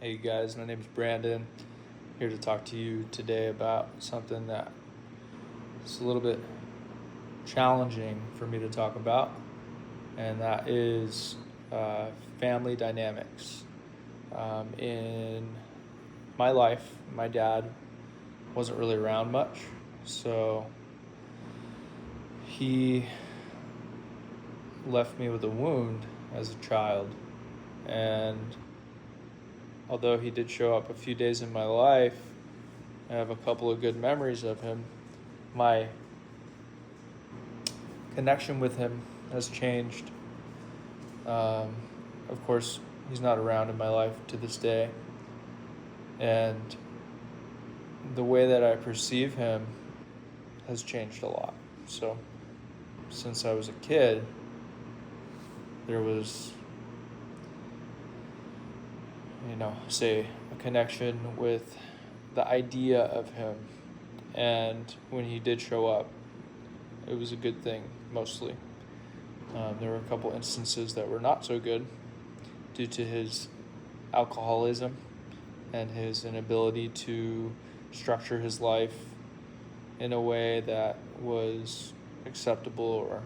Hey guys, my name is Brandon. Here to talk to you today about something that is a little bit challenging for me to talk about, and that is family dynamics. In my life, my dad wasn't really around much, so he left me with a wound as a child, and although he did show up a few days in my life, I have a couple of good memories of him. My connection with him has changed. Of course, he's not around in my life to this day. And the way that I perceive him has changed a lot. So, since I was a kid, there was, say, a connection with the idea of him. And when he did show up, it was a good thing, mostly. There were a couple instances that were not so good due to his alcoholism and his inability to structure his life in a way that was acceptable or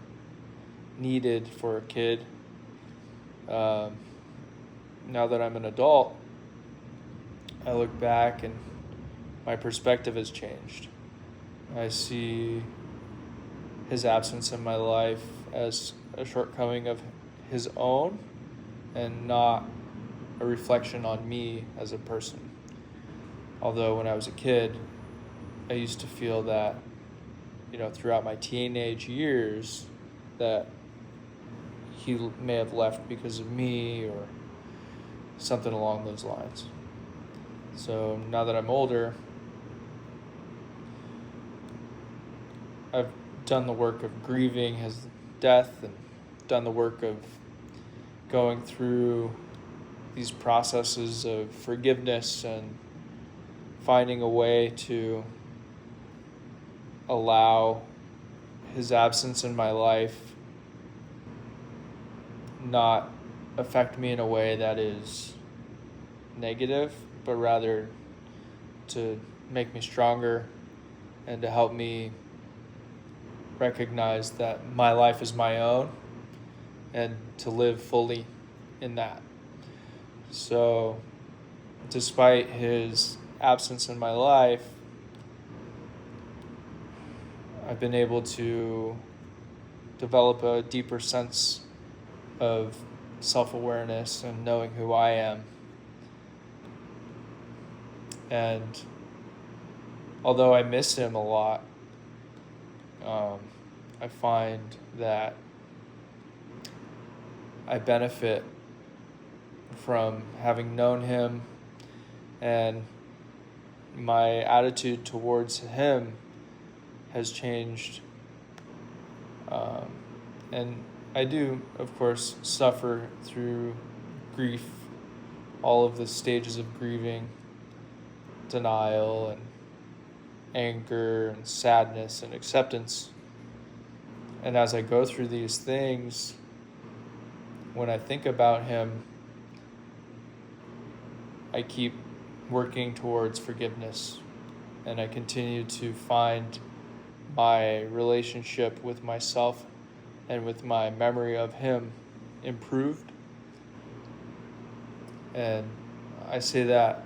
needed for a kid. Now that I'm an adult, I look back and my perspective has changed. I see his absence in my life as a shortcoming of his own and not a reflection on me as a person. Although when I was a kid, I used to feel that, throughout my teenage years, that he may have left because of me or something along those lines. So now that I'm older, I've done the work of grieving his death and done the work of going through these processes of forgiveness and finding a way to allow his absence in my life not affect me in a way that is negative, but rather to make me stronger and to help me recognize that my life is my own and to live fully in that. So, despite his absence in my life, I've been able to develop a deeper sense of self-awareness and knowing who I am. And although I miss him a lot, I find that I benefit from having known him, and my attitude towards him has changed. And I do, of course, suffer through grief, all of the stages of grieving, denial and anger and sadness and acceptance. And as I go through these things, when I think about him, I keep working towards forgiveness, and I continue to find my relationship with myself and with my memory of him improved. And I say that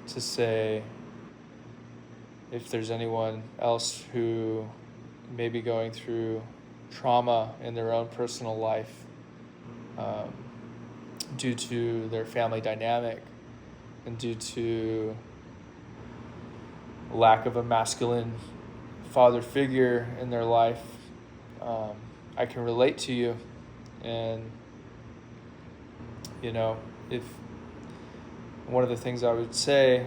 to say, if there's anyone else who may be going through trauma in their own personal life due to their family dynamic and due to lack of a masculine father figure in their life, I can relate to you. And if one of the things I would say,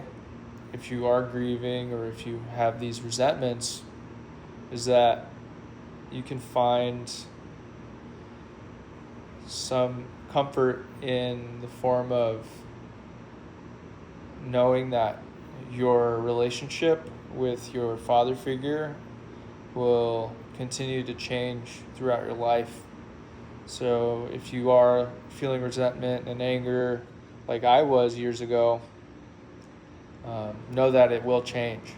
if you are grieving or if you have these resentments, is that you can find some comfort in the form of knowing that your relationship with your father figure will continue to change throughout your life. So if you are feeling resentment and anger, like I was years ago, know that it will change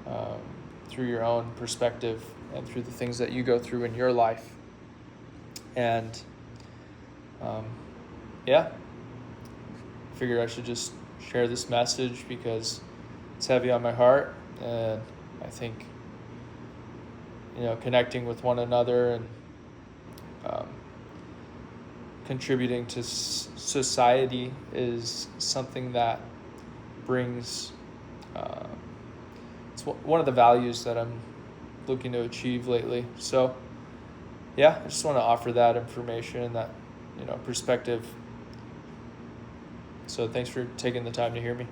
um, through your own perspective and through the things that you go through in your life. And yeah, figured I should just share this message because it's heavy on my heart, and I think connecting with one another and contributing to society is something that brings it's one of the values that I'm looking to achieve lately. So yeah, I just want to offer that information and that perspective. So thanks for taking the time to hear me.